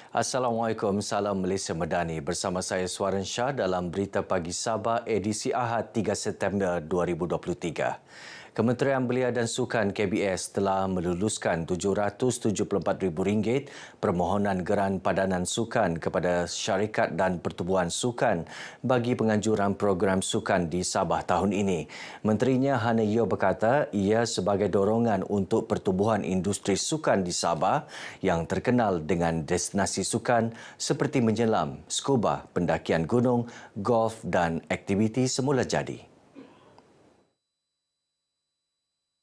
Assalamualaikum, salam Malaysia Medani. Bersama saya Suaran Shah dalam Berita Pagi Sabah edisi Ahad 3 September 2023. Kementerian Belia dan Sukan KBS telah meluluskan RM774,000 permohonan geran padanan sukan kepada syarikat dan pertubuhan sukan bagi penganjuran program sukan di Sabah tahun ini. Menterinya Hana Yeo berkata ia sebagai dorongan untuk pertubuhan industri sukan di Sabah yang terkenal dengan destinasi sukan seperti menyelam, skuba, pendakian gunung, golf dan aktiviti semula jadi.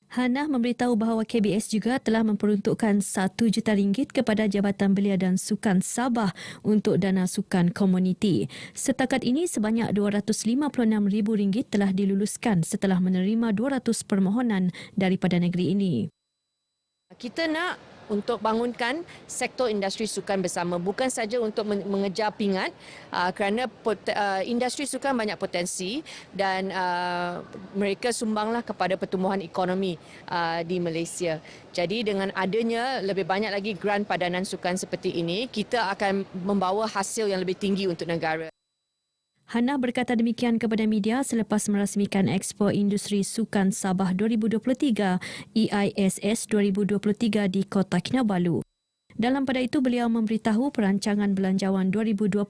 Hana memberitahu bahawa KBS juga telah memperuntukkan RM1 juta kepada Jabatan Belia dan Sukan Sabah untuk dana sukan komuniti. Setakat ini sebanyak RM256,000 telah diluluskan setelah menerima 200 permohonan daripada negeri ini. Kita nak untuk bangunkan sektor industri sukan bersama, bukan saja untuk mengejar pingat kerana industri sukan banyak potensi dan mereka sumbanglah kepada pertumbuhan ekonomi di Malaysia. Jadi dengan adanya lebih banyak lagi geran padanan sukan seperti ini, kita akan membawa hasil yang lebih tinggi untuk negara. Hana berkata demikian kepada media selepas merasmikan Expo Industri Sukan Sabah 2023 EISS 2023 di Kota Kinabalu. Dalam pada itu, beliau memberitahu perancangan belanjawan 2024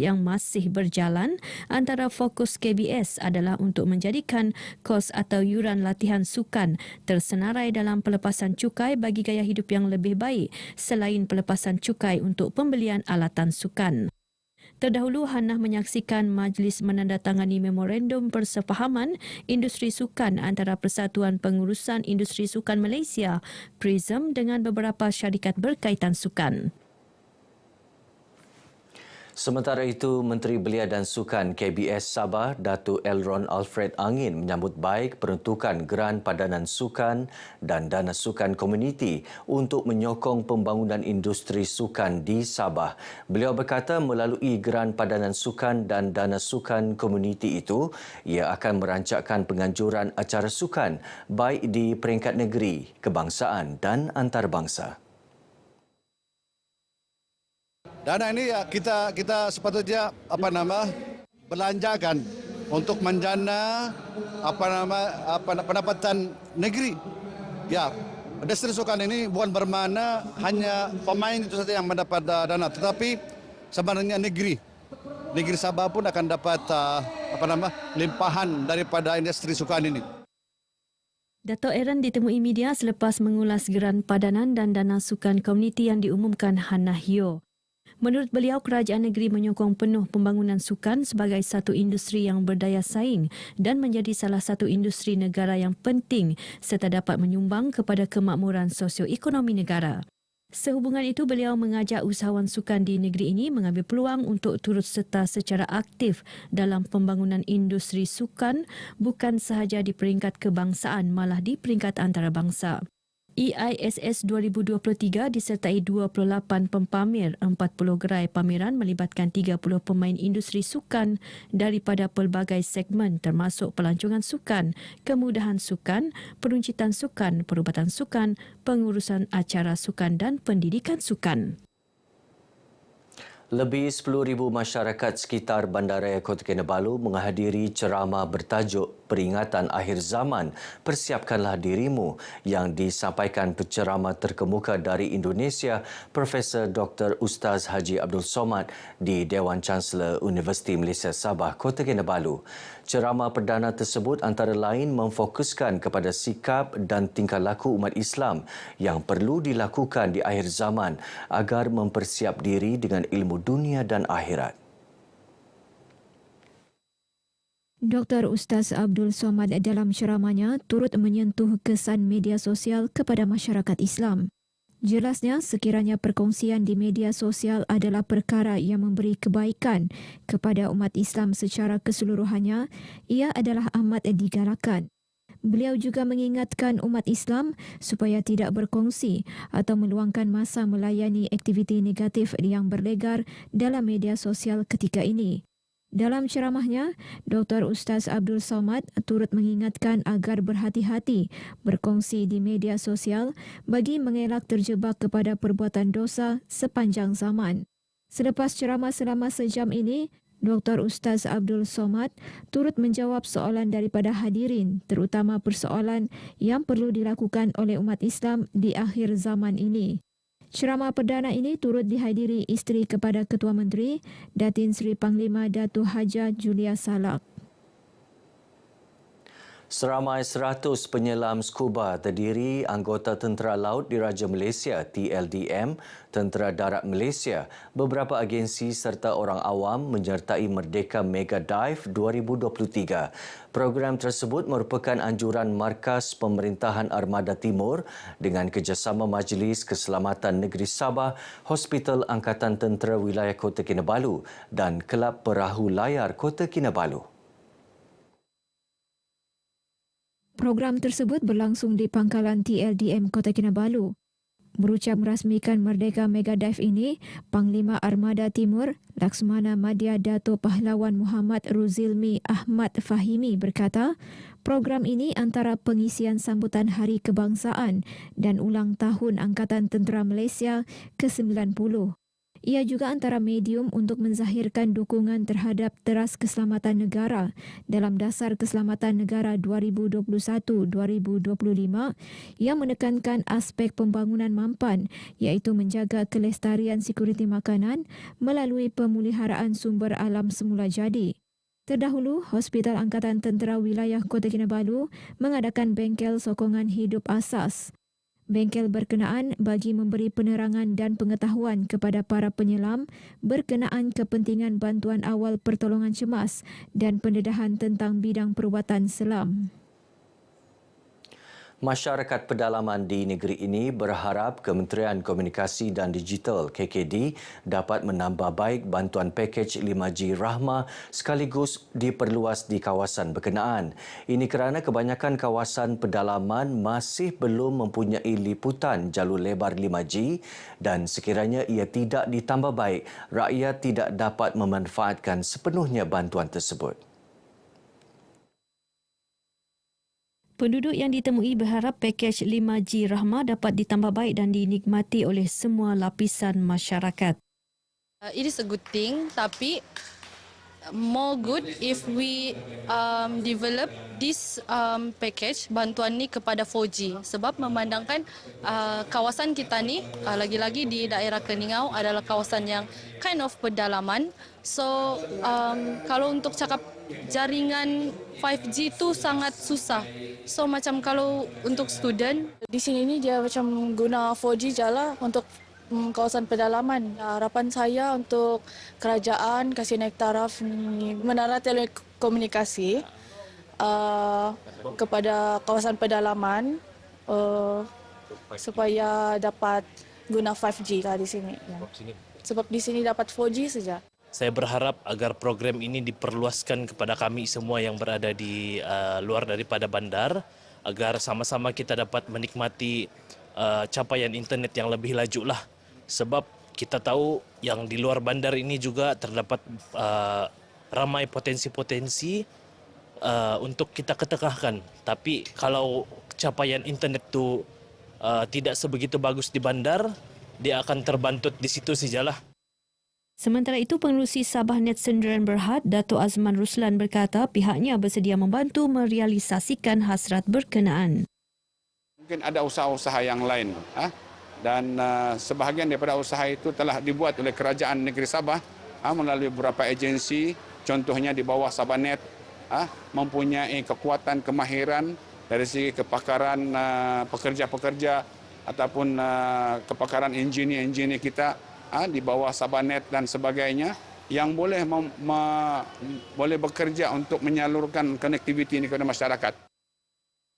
yang masih berjalan antara fokus KBS adalah untuk menjadikan kos atau yuran latihan sukan tersenarai dalam pelepasan cukai bagi gaya hidup yang lebih baik selain pelepasan cukai untuk pembelian alatan sukan. Terdahulu, Hana menyaksikan majlis menandatangani memorandum persefahaman industri sukan antara Persatuan Pengurusan Industri Sukan Malaysia, PRISM, dengan beberapa syarikat berkaitan sukan. Sementara itu, Menteri Belia dan Sukan KBS Sabah, Datuk Elron Alfred Angin menyambut baik peruntukan geran padanan sukan dan dana sukan komuniti untuk menyokong pembangunan industri sukan di Sabah. Beliau berkata melalui geran padanan sukan dan dana sukan komuniti itu, ia akan merancangkan penganjuran acara sukan baik di peringkat negeri, kebangsaan dan antarabangsa. Dana ini kita sepatutnya belanjakan untuk menjana pendapatan negeri. Ya, industri sukan ini bukan bermakna hanya pemain itu saja yang mendapat dana, tetapi sebenarnya negeri Sabah pun akan dapat limpahan daripada industri sukan ini. Dato' Aaron ditemui media selepas mengulas geran padanan dan dana sukan komuniti yang diumumkan Hana Yeo. Menurut beliau, kerajaan negeri menyokong penuh pembangunan sukan sebagai satu industri yang berdaya saing dan menjadi salah satu industri negara yang penting serta dapat menyumbang kepada kemakmuran sosioekonomi negara. Sehubungan itu, beliau mengajak usahawan sukan di negeri ini mengambil peluang untuk turut serta secara aktif dalam pembangunan industri sukan bukan sahaja di peringkat kebangsaan malah di peringkat antarabangsa. EISS 2023 disertai 28 pempamer, 40 gerai pameran melibatkan 30 pemain industri sukan daripada pelbagai segmen termasuk pelancongan sukan, kemudahan sukan, peruncitan sukan, perubatan sukan, pengurusan acara sukan dan pendidikan sukan. Lebih 10,000 masyarakat sekitar Bandaraya Kota Kinabalu menghadiri ceramah bertajuk Peringatan Akhir Zaman, Persiapkanlah Dirimu yang disampaikan penceramah terkemuka dari Indonesia, Profesor Dr. Ustaz Haji Abdul Somad di Dewan Chancellor Universiti Malaysia Sabah, Kota Kinabalu. Ceramah perdana tersebut antara lain memfokuskan kepada sikap dan tingkah laku umat Islam yang perlu dilakukan di akhir zaman agar mempersiap diri dengan ilmu dunia dan akhirat. Dr. Ustaz Abdul Somad dalam ceramahnya turut menyentuh kesan media sosial kepada masyarakat Islam. Jelasnya, sekiranya perkongsian di media sosial adalah perkara yang memberi kebaikan kepada umat Islam secara keseluruhannya, ia adalah amat digalakkan. Beliau juga mengingatkan umat Islam supaya tidak berkongsi atau meluangkan masa melayani aktiviti negatif yang berlegar dalam media sosial ketika ini. Dalam ceramahnya, Dr. Ustaz Abdul Somad turut mengingatkan agar berhati-hati berkongsi di media sosial bagi mengelak terjebak kepada perbuatan dosa sepanjang zaman. Selepas ceramah selama sejam ini, Dr. Ustaz Abdul Somad turut menjawab soalan daripada hadirin, terutama persoalan yang perlu dilakukan oleh umat Islam di akhir zaman ini. Ceramah perdana ini turut dihadiri isteri kepada Ketua Menteri, Datin Seri Panglima Datuk Hajah Julia Salak. Seramai 100 penyelam skuba terdiri anggota Tentera Laut Diraja Malaysia TLDM, Tentera Darat Malaysia, beberapa agensi serta orang awam menyertai Merdeka Mega Dive 2023. Program tersebut merupakan anjuran Markas Pemerintahan Armada Timur dengan kerjasama Majlis Keselamatan Negeri Sabah, Hospital Angkatan Tentera Wilayah Kota Kinabalu dan Kelab Perahu Layar Kota Kinabalu. Program tersebut berlangsung di pangkalan TLDM Kota Kinabalu. Berucap merasmikan Merdeka Mega Dive ini, Panglima Armada Timur, Laksmana Madya Dato' Pahlawan Muhammad Ruzilmi Ahmad Fahimi berkata, program ini antara pengisian sambutan Hari Kebangsaan dan ulang tahun Angkatan Tentera Malaysia ke-90. Ia juga antara medium untuk menzahirkan dukungan terhadap teras keselamatan negara dalam Dasar Keselamatan Negara 2021-2025 yang menekankan aspek pembangunan mampan iaitu menjaga kelestarian sekuriti makanan melalui pemeliharaan sumber alam semula jadi. Terdahulu, Hospital Angkatan Tentera Wilayah Kota Kinabalu mengadakan bengkel sokongan hidup asas. Bengkel berkenaan bagi memberi penerangan dan pengetahuan kepada para penyelam berkenaan kepentingan bantuan awal pertolongan cemas dan pendedahan tentang bidang perubatan selam. Masyarakat pedalaman di negeri ini berharap Kementerian Komunikasi dan Digital KKD dapat menambah baik bantuan pakej 5G Rahmah sekaligus diperluas di kawasan berkenaan. Ini kerana kebanyakan kawasan pedalaman masih belum mempunyai liputan jalur lebar 5G dan sekiranya ia tidak ditambah baik, rakyat tidak dapat memanfaatkan sepenuhnya bantuan tersebut. Penduduk yang ditemui berharap pakej 5G Rahmah dapat ditambah baik dan dinikmati oleh semua lapisan masyarakat. It is a good thing, tapi more good if we develop this package bantuan ni kepada 4G sebab memandangkan kawasan kita ni lagi-lagi di daerah Keningau adalah kawasan yang kind of pedalaman. So kalau untuk cakap jaringan 5G tu sangat susah. So macam kalau untuk student di sini ni dia macam guna 4G je lah untuk kawasan pedalaman. Harapan saya untuk kerajaan kasih naik taraf menara telekomunikasi kepada kawasan pedalaman supaya dapat guna 5G lah di sini. Sebab di sini dapat 4G saja. Saya berharap agar program ini diperluaskan kepada kami semua yang berada di luar daripada bandar agar sama-sama kita dapat menikmati capaian internet yang lebih laju lah. Sebab kita tahu yang di luar bandar ini juga terdapat ramai potensi-potensi untuk kita ketengahkan. Tapi kalau capaian internet itu tidak sebegitu bagus di bandar, dia akan terbantut di situ sajalah. Sementara itu, Pengerusi Sabah Net Sendirian Berhad, Dato' Azman Ruslan berkata pihaknya bersedia membantu merealisasikan hasrat berkenaan. Mungkin ada usaha-usaha yang lain dan sebahagian daripada usaha itu telah dibuat oleh Kerajaan Negeri Sabah melalui beberapa agensi, contohnya di bawah Sabah Net mempunyai kekuatan kemahiran dari segi kepakaran pekerja-pekerja ataupun kepakaran engineer-engineer kita di bawah Sabanet dan sebagainya yang boleh boleh bekerja untuk menyalurkan konektiviti ini kepada masyarakat.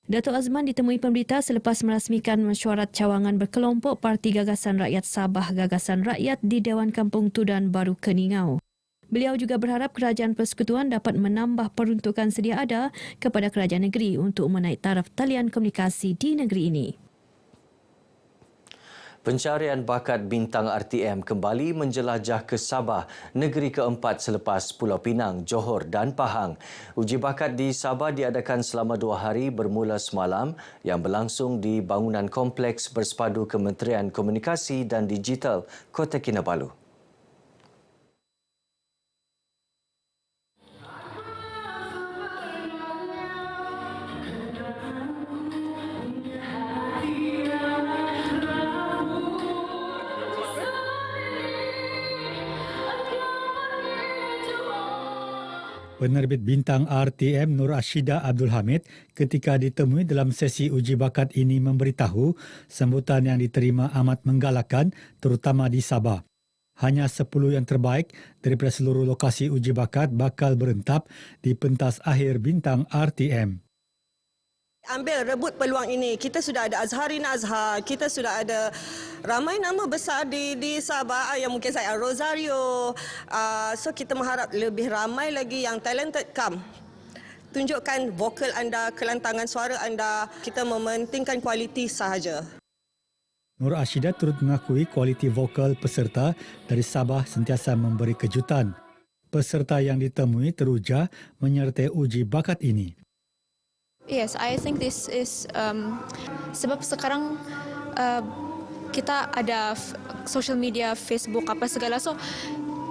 Dato' Azman ditemui pemberita selepas merasmikan mesyuarat cawangan berkelompok Parti Gagasan Rakyat Sabah Gagasan Rakyat di Dewan Kampung Tudan Baru Keningau. Beliau juga berharap Kerajaan Persekutuan dapat menambah peruntukan sedia ada kepada kerajaan negeri untuk menaik taraf talian komunikasi di negeri ini. Pencarian bakat bintang RTM kembali menjelajah ke Sabah, negeri keempat selepas Pulau Pinang, Johor dan Pahang. Uji bakat di Sabah diadakan selama 2 hari bermula semalam yang berlangsung di bangunan kompleks bersepadu Kementerian Komunikasi dan Digital Kota Kinabalu. Penerbit bintang RTM Nur Ashida Abdul Hamid ketika ditemui dalam sesi uji bakat ini memberitahu sambutan yang diterima amat menggalakkan terutama di Sabah. Hanya 10 yang terbaik daripada seluruh lokasi uji bakat bakal berentap di pentas akhir bintang RTM. Ambil rebut peluang ini. Kita sudah ada Azharin Azhar, kita sudah ada ramai nama besar di Sabah yang mungkin saya Rosario. So kita mengharap lebih ramai lagi yang talented come. Tunjukkan vokal anda, kelantangan suara anda. Kita mementingkan kualiti sahaja. Nur Ashida turut mengakui kualiti vokal peserta dari Sabah sentiasa memberi kejutan. Peserta yang ditemui teruja menyertai uji bakat ini. Yes, I think this is sebab sekarang kita ada social media, Facebook apa segala, so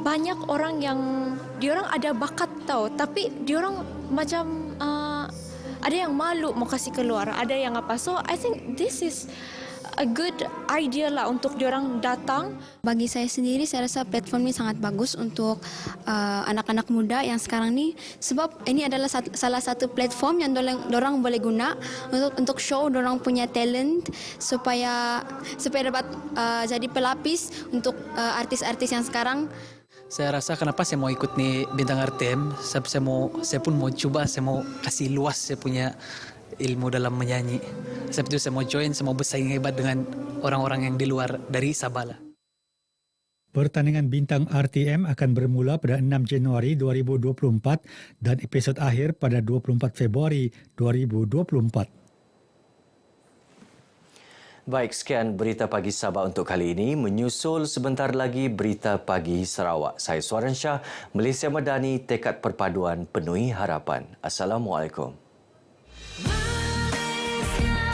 banyak orang yang diorang ada bakat tahu, tapi diorang macam ada yang malu mau kasih keluar, ada yang apa. So I think this is a good idea lah untuk diorang datang. Bagi saya sendiri, saya rasa platform ini sangat bagus untuk anak-anak muda yang sekarang ni, sebab ini adalah salah satu platform yang dorang boleh guna untuk show dorang punya talent supaya dapat jadi pelapis untuk artis-artis yang sekarang. Saya rasa kenapa saya mau ikut ni bintang RTM, sebab saya pun mau cuba, saya mau kasih luas saya punya ilmu dalam menyanyi. Sebab itu saya mau join, saya mau bersaing hebat dengan orang-orang yang di luar dari Sabah lah. Pertandingan bintang RTM akan bermula pada 6 Januari 2024 dan episod akhir pada 24 Februari 2024. Baik, sekian Berita Pagi Sabah untuk kali ini. Menyusul sebentar lagi Berita Pagi Sarawak. Saya Suaran Shah, Malaysia Madani, tekad perpaduan penuhi harapan. Assalamualaikum. Malaysia.